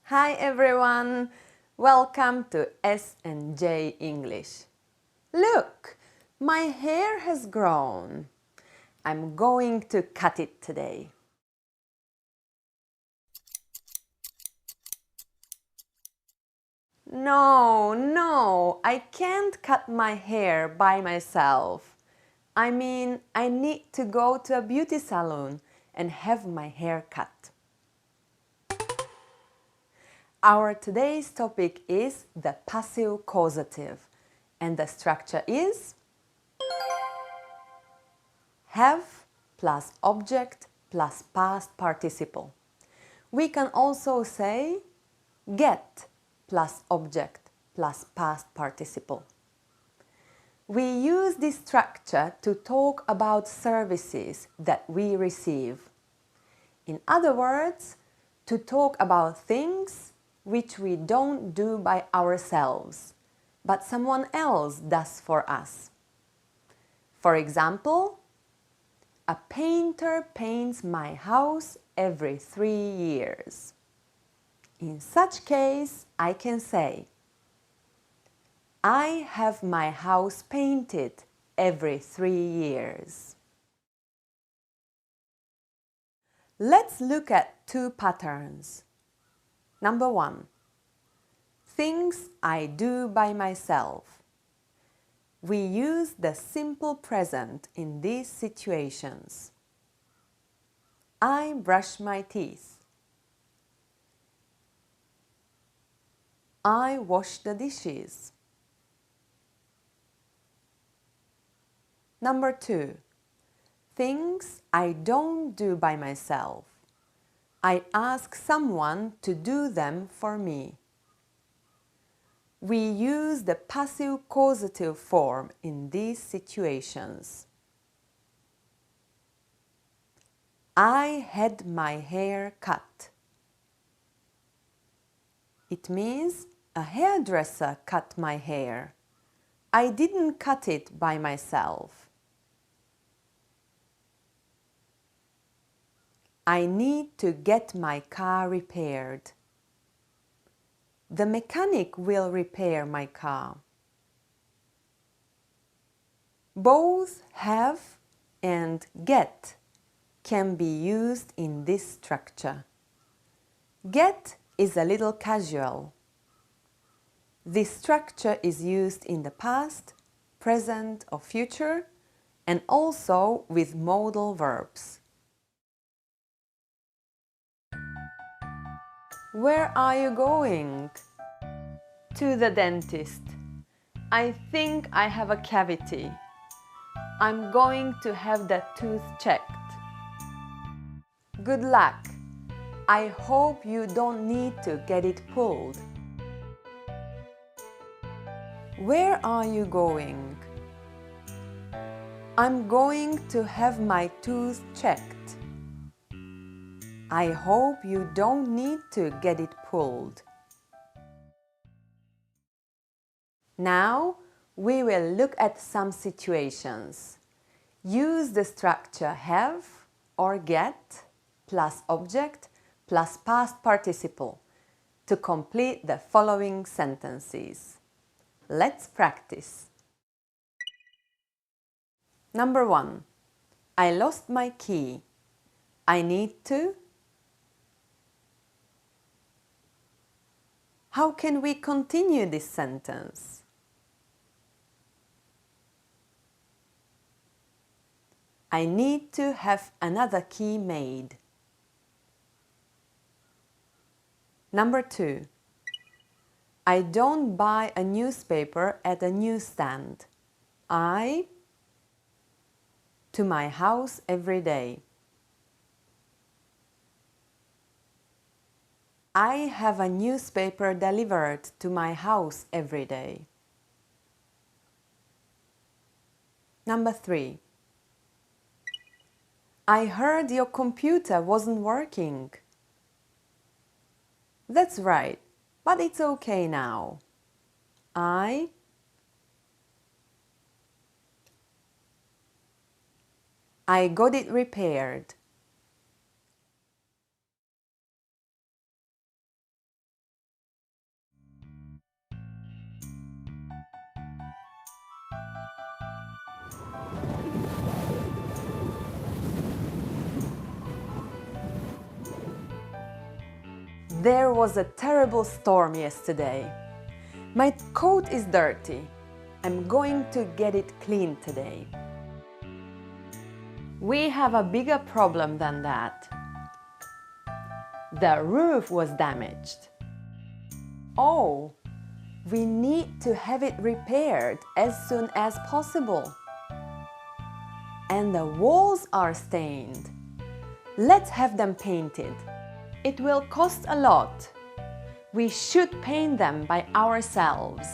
Hi everyone! Welcome to SandJ English. Look! My hair has grown. I'm going to cut it today. No, I can't cut my hair by myself. I mean, I need to go to a beauty salon and have my hair cut. Our today's topic is the passive causative, and the structure is have plus object plus past participle. We can also say get plus object plus past participle. We use this structure to talk about services that we receive. In other words, to talk about things which we don't do by ourselves, but someone else does for us. For example, a painter paints my house every 3 years. In such case, I can say, I have my house painted every 3 years. Let's look at two patterns. Number 1. Things I do by myself. We use the simple present in these situations. I brush my teeth. I wash the dishes. Number 2. Things I don't do by myself. I ask someone to do them for me. We use the passive causative form in these situations. I had my hair cut. It means a hairdresser cut my hair. I didn't cut it by myself. I need to get my car repaired. The mechanic will repair my car. Both have and get can be used in this structure. Get is a little casual. This structure is used in the past, present or future, and also with modal verbs. Where are you going? To the dentist. I think I have a cavity. I'm going to have that tooth checked. Good luck. I hope you don't need to get it pulled. Where are you going? I'm going to have my tooth checked. I hope you don't need to get it pulled. Now we will look at some situations. Use the structure have or get plus object plus past participle to complete the following sentences. Let's practice. Number 1. I lost my key. I need to. How can we continue this sentence? I need to have another key made. Number 2. I don't buy a newspaper at a newsstand. I to my house every day. I have a newspaper delivered to my house every day. Number 3. I heard your computer wasn't working. That's right, but it's okay now. I got it repaired. There was a terrible storm yesterday. My coat is dirty. I'm going to get it cleaned today. We have a bigger problem than that. The roof was damaged. Oh, we need to have it repaired as soon as possible. And the walls are stained. Let's have them painted. It will cost a lot. We should paint them by ourselves.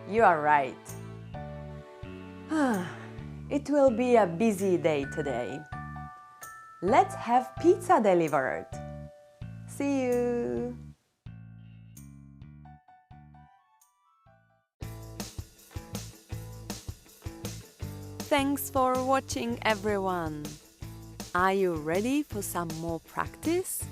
You are right. It will be a busy day today. Let's have pizza delivered. See you! Thanks for watching, everyone. Are you ready for some more practice?